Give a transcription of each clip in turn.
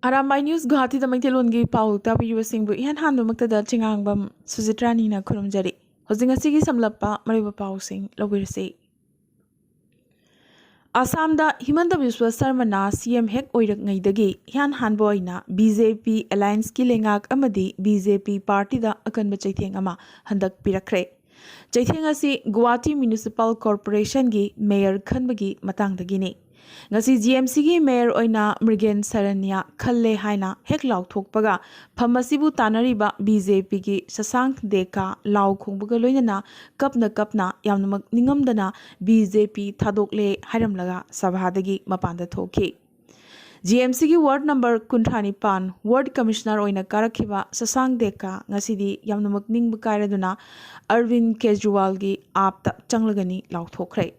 Arambai News Guwahati Maitilongi Pau Tabiru Singbu Ihan Handumakta Chingangbam Suzitrani Kurumjari. Hosing a Sigi Samlapa Mariba Pau Sing Lobirse. Asamda Himanta Biswa Sarmana CM Hek Oirak Naidagi Yan Hanboina BJP Alliance Kilengak Amadi BJP Party da Akan Bachaiteng Ama Handak Pirakre. Chaiteng asi Guwahati Municipal Corporation gi Mayor Khanbagi Matangdagini. Ngasi GMC gi Mayor oina Mrigen Saranya Khalle haina hek law thokpaga phamasibu tanariba BJP gi Sasank Deka law khongbaga loinana kapna yamnamak ningamdana BJP thadokle hairamlaga sabhadagi mapanda thoki GMC gi ward number kunthani pan ward commissioner oina karakhiba Sasank Deka ngasidi yamnamak ningba kairaduna Arvind Kejriwal gi apta changlagani law thokre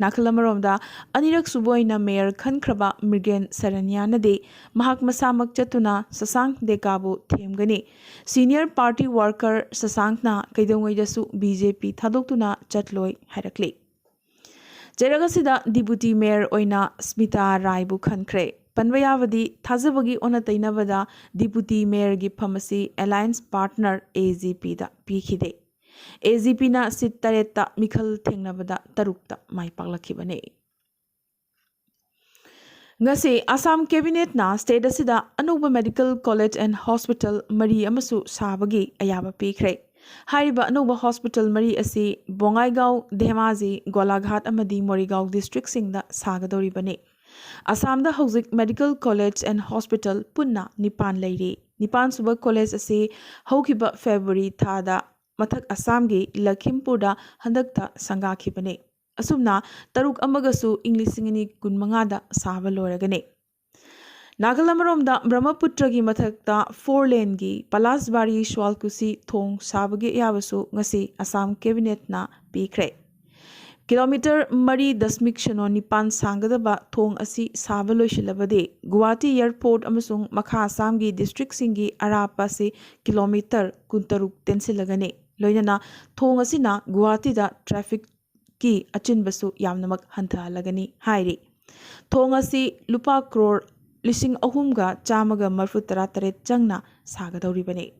Nakalamaromda Anirak Suboina Mayor Khankraba Mrigen Saranyanade Mahak Masamak Chatuna Sasank Dekabu Themgani Senior Party Worker Sasankna Kaidongwaidasu BJP Thadokuna Chatloi Hairakli Jeragasida Deputy Mayor Oina Smita Raibu Khankre Panvayavadi Thazabagi Onatainavada Deputy Mayor gi Phamasi Alliance Partner AGP da Pikhide AGP na sit tareta Mikhal Thengnabada tarukta mai paklakibane. Ngasi Assam Cabinet na state asida anuba Medical College and Hospital Mari amasu sabagi ayaba pikre. Hariba anuba Hospital Mari asi Bongaigaon, Dhemaji, Golaghat amadi Morigaon district singda sagadoribane. Assam da Hauzik Medical College and Hospital punna Nipan leire. Nipan suba college asi haukiba February thada Mathak Assam gi Lakhimpurda handakta sangakhibane. Asumna taruk amagasu Englishingini kunmangada saba loragane. Nagalamaromda Brahmaputra gi mathakta 4 lane gi Palasbari Shwalkusi thong sabagi yabasu ngasi Assam cabinet na pikre. Kilometer Mari Dasmik Shano Nipan Sangadaba Thong Asi Sabalo Shilabade, Guwahati Airport Amasung Makha Assam gi district singi Arapasi kilometer Kuntaruk Tensilagane. Loinana Thong Asina Guwahati da traffic ki Achin Basu Yamnamak Hanta Lagani Hairi. Thong Asi Lupa Crore Lishing Ahumga Chamaga Marfutara Taret Changna Sagadoribane.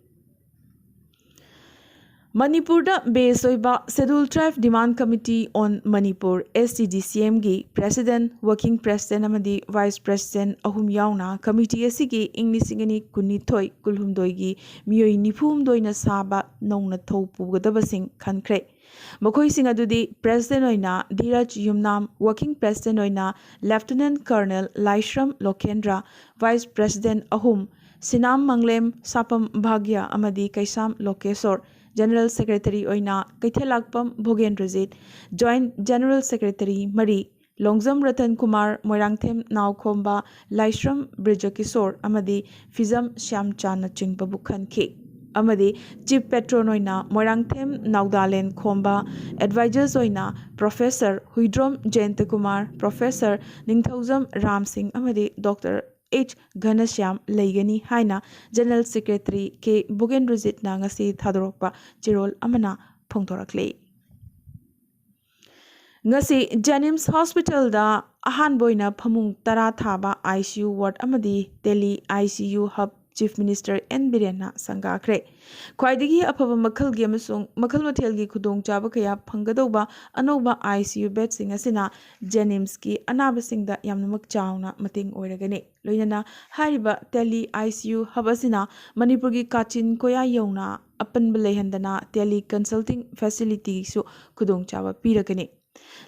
Manipurda based oiba Scheduled Tribe Demand Committee on Manipur STDCM gi President, Working President amadi Vice President ahum yauna committee asigi Englishingani kunithoi kulhumdoi gi miyoi nifumdoi na saba nongna thau pugadabasing khankre. Makhoi sing adudi President oina Dhiraj Yumnam, Working President oina Lieutenant Colonel Laishram Lokendra, Vice President ahum Sinam Manglem Sapam Bhagya amadi Kaisam Lokesor, General Secretary Oina Kaithelakpam Bhogendrajit, Joint General Secretary Mari, Longzam Ratan Kumar Moirangthem Naukhomba, Laishram Brijakisor, Amadi Fizam Shyamchan Chingba Bukhanki. Amadi Chief Patron Oina Moirangthem Naudalen Khomba, Advisors Oina Professor Huidrom Jayantakumar, Professor Ningthauzam Ram Singh, Amadi Dr. H. Ghanashyam Laigani Haina, General Secretary K. Bhugendrajit na ngasi thadorokpa chirol amana phongdorakle. Ngasi Janims Hospital da ahanboina phamung tara thaba ICU ward amadi Delhi ICU hub Chief Minister N. Birena Sangakre. Kwaidagi apaba makhal gi amasung makhal mathel gi khudong chaba kaya phangadoba anoba ICU bed sing asina Janims ki anaba singda yamnamak chawna mating oiragane. Loinana hariba Tele ICU hub asina Manipur gi Kachin koya yona apan balehandana tele consulting facility su khudong chaba piragane.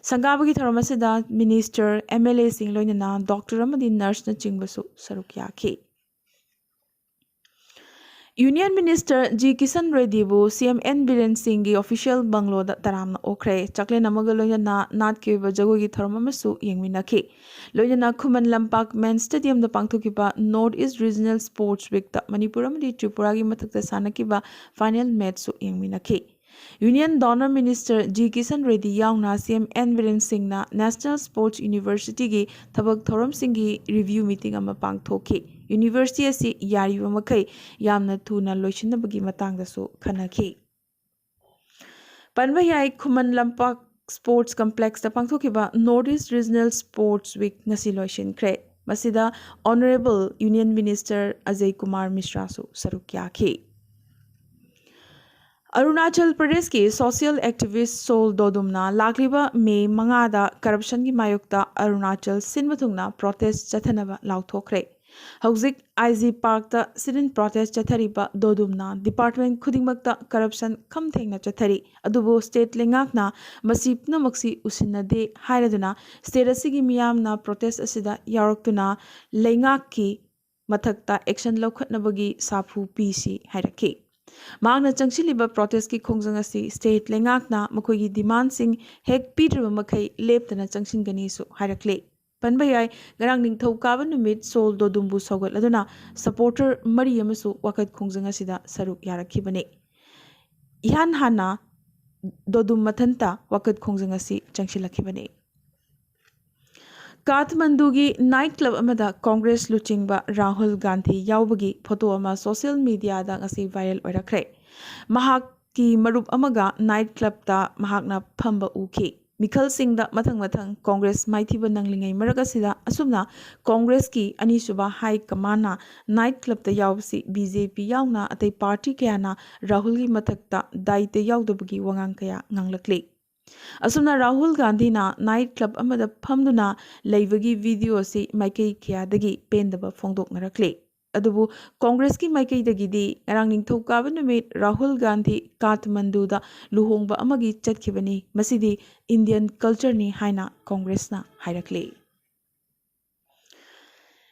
Sangabagi tharamasida Minister MLA sing loinana Doctor amadi nurse na chingbasu saruk yaki. Union Minister G. Kisan Reddy bu CM N. Biren Singh gi official banglo da taramna okre chakle namaga loyana nat ke bajago gi tharmamasu yengminaki loyana Khuman Lampak Men Stadium da pangthokiba North East Regional Sports Week da Manipur amadi Tripura gi mathakta sanakiba final match su yengminaki. Union Donor Minister G. Kisan Reddy yauna CM N. Biren Singh na National Sports University gi thabak thoram singh gi review meeting ama pangthoki. University asi yariba makai yamna thuna loishinabagi matangdasu khanaki. Panvayai Khuman Lampak Sports Complex da pangthokiba Northeast Regional Sports Week ngasi loishin kre. ꯃꯁꯤꯗ Honorable Union Minister Ajay Kumar Mishrasu saruk yaki. Arunachal Pradesh ki social activist Sol Dodumna lakliba May mangada corruption ki mayokta Arunachal sinmathungna protest chathanaba lauthokre. Hauzik IG Park ta sidin protest chathariba Dodumna department khudingmakta corruption kamthengna chathari adubo state lengakna masipna maksi usinade hairaduna state asigi miyamna protest asida yaroktuna lengakki mathakta action laukhatnabagi sapu pc hairaki. Magna changchiliba protest ki khongjang asi state lengakna makoigi demand sing hek pitraba makai leptana changchingani su hairakle. Panbayai garang ningthau kaba numit Sol Dodumbu sogat laduna supporter mari amasu wakat khongjang asida saruk yarakhibane. Ihan hana Dodum mathanta wakat khongjang asi changchilakhibane. Kathmandu gi night club amada Congress luchingba Rahul Gandhi yaubagi photo ama social media da ngasi viral oirakre. Mahak ki marup amaga night club ta mahakna phamba uki. Mikhal Singh da mathang Congress maithiba nanglingai maragasida asumna Congress ki anisuba high command night club ta yaubsi BJP yauna atai party kayana Rahul gi mathakta daite yaudabagi wangang kaya nganglakle. Asumna Rahul Gandhi na night club amada phamduna leibagi video si maikai kya dagi pendaba phongdok narakle. Adubu Congress ki maikai dagi di ngarang ningthau kaba numit Rahul Gandhi Kathmandu da luhongba amagi chatkibani masidi Indian culture ni haina Congress na hairakle.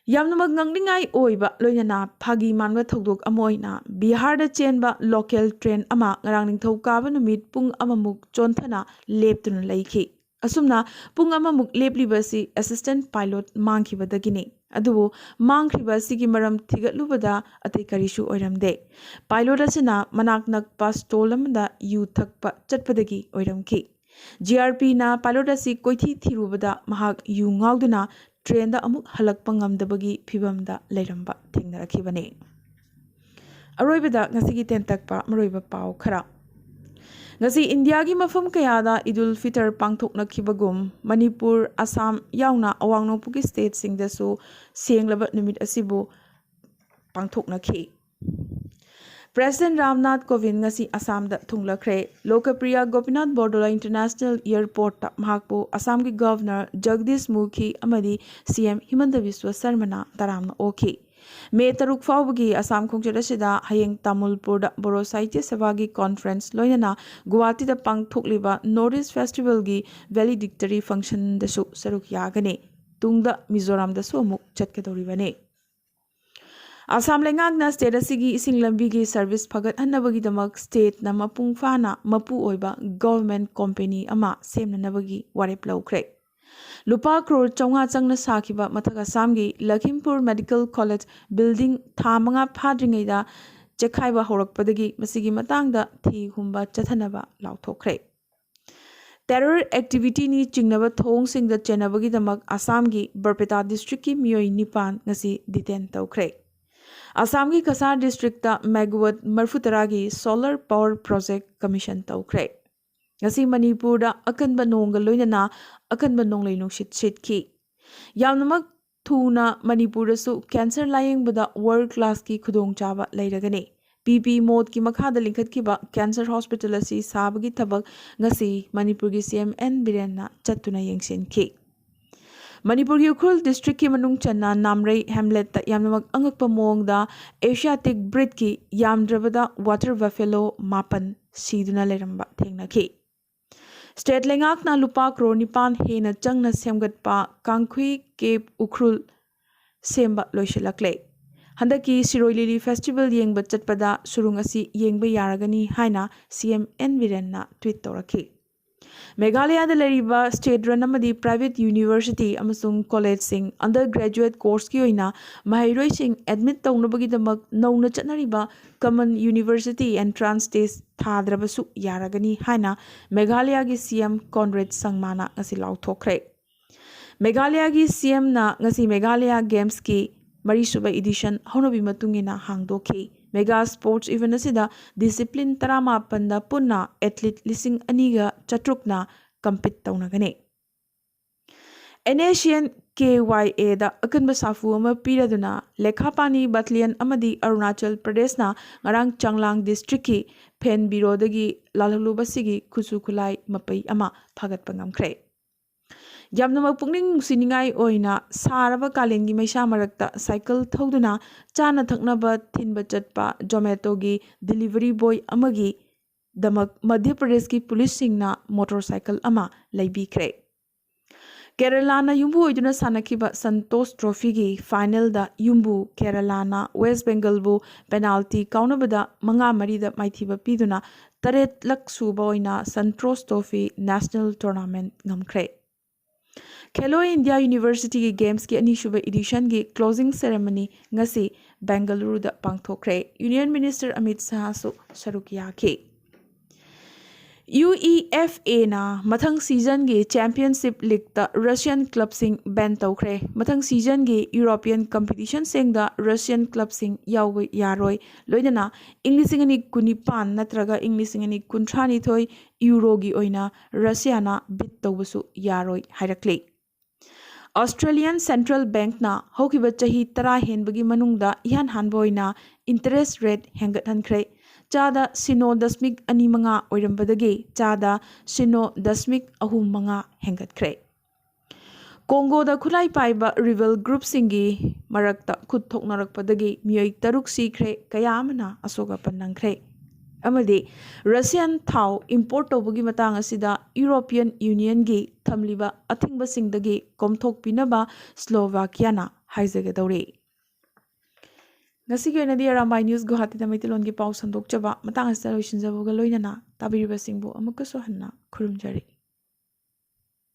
Yamnamak nganglingai oiba loinana phagi manwa thodok amoina Bihar da chenba local train ama ngarang ningthau kaba numit pung amamuk chonthana leptuna laiki. Asumna pung amamuk leplibasi assistant pilot mangkhibadagini. Adubu mangkhribasi ki maram thigatlubada atai karishu oiramde. Pilot asina manak nakpa stall amada yu thakpa chatpadagi oiramki. GRP na pilot asi koithi thirubada mahak yu ngauduna train da amuk halakpa ngamdabagi phibamda leiramba thengnarakibane. Aroibada ngasigi tentakpa maroiba pau khara. Ngasi India gi mafam kayada Idul Fitr pangthoknakibagum Manipur, Assam yauna awang nongpuki state singdasu sienglaba numit asibu pangthoknakhi. President Ramnath Kovind ngasi Assam da thunglakre Lokapriya Gopinath Bordola International Airport ta mahakpu Assam ki Governor Jagdish Mukhi amadi CM Himanta Biswa Sarmana taramna okhi. May taruk faubagi Assam khongchadasida hayeng Tamulpur da Boro Sahitya Sabha conference loinana Guwahati da pangthokliba Northeast Festival gi valedictory function dasu saruk yagane tungda Mizoram da su amuk chatkadoribane. Assam lengakna state asigi ising lambi gi service phagat hannabagi damak state na mapung fana mapu oiba government company ama semnanabagi warep laukre. Lupa crore chonga changna sakhiba mathak Assam gi Lakhimpur Medical College building thamanga phadringai da chekhaiba horakpadagi masigi matangda thi humba chathanaba lauthokre. Terror activity ni chingnaba thong sing da chenabagi damak Assam gi Barpeta district ki miyoi nipan ngasi detain tawkre. Assam ki Kasar district ta megawatt marfutaragi solar power project commission tawkre. Ngasi Manipur da akanba nongga loinana akanba nonglei nungsit sitki. Yamnamak thuna Manipur da su cancer layingbada world class ki khudong chaba leiragane. PP mode ki makhada lingkhat ki ba cancer hospital asi sabagi thabak ngasi Manipur ki CM N Biren na chattuna yengsin ki. Manipur ki Ukrul district ki manung channa Namrei hamlet ta yamnamak angakpa mong da Asiatic breed ki yamdrabada water buffalo mapan siduna leramba thengnaki. State lengakna lupa crore nipan hena changna semgatpa Kangkhui Cape Ukrul semba loisilakle. Handaki Siroi Lili Festival yengba chatpada surung asi yengba yaragani haina CM N Viren na tweet torakhi. Meghalaya da lariba state run amadi private university amasung college sing undergraduate course ki oina mahairoi sing admit tawnabagi damak nauna chatnariba common university entrance test thadrabasu yaragani haina Meghalaya gi CM Conrad Sangmana ngasi lauthokre. Meghalaya gi CM na ngasi Meghalaya Games ki Marisuba edition honobi matungina hangdokhi. Mega sports event asida discipline tarama panda punna athlete lising aniga chatrukna compete tawnagane. NACN KYA da akanba safu ama piraduna Lekhapani Battalion amadi Arunachal Pradesh na ngarang Changlang District ki Phen Biro dagi lalhalubasigi khusu khulai mapai ama phagatpa ngamkhre. Yamna pungning siningai oina saraba kalengi maisa marakta cycle thoduna chana thaknaba thinba chatpa Zomato gi delivery boy amagi damak Madhya Pradesh ki police singna motorcycle ama laibikhre. Kerala yumbu oiduna sanakiba Santosh Trophy gi final da yumbu Kerala West Bengal bu penalty kaunabada manga marida maithiba piduna taret lak suba oina Santosh Trophy National Tournament ngamkhre. Khelo India University gi Games ki anishuba edition gi closing ceremony ngasi Bengaluru da pangthokre. Union Minister Amit Shah su saruk yakhe. UEFA na mathang season gi Championship League da Russian club sing ban tawkhre. Mathang season gi European competition sing da Russian club sing yaw yaroi loidana Englishingani kunipan natraga Englishingani kuntrani thoi euro gi oina Russia na bid tawbusu yaroi hairakle. Australian Central Bank na hokiba chahi tara henbagi manungda ihan hanboina interest rate hengathankre. Chada sino dasmik animanga oirambadagi chada sino dasmik ahumanga hengatkre. Congo da khulai paiba rebel group singi marakta khut thoknarakpadagi miyoi taruk sikre kayamana asoga pannangkre. Amadi Russian thau import tobagi matang asida European Union gi thamliba athingba singdagi komthok pinaba Slovakia na haizagadore. Ngasi gi nadi Arambai News Guwahati da maitilon gi pau sandok chaba matang asda loishin jaboga loinana tabiriba singbu amakaso hanna khurumjari.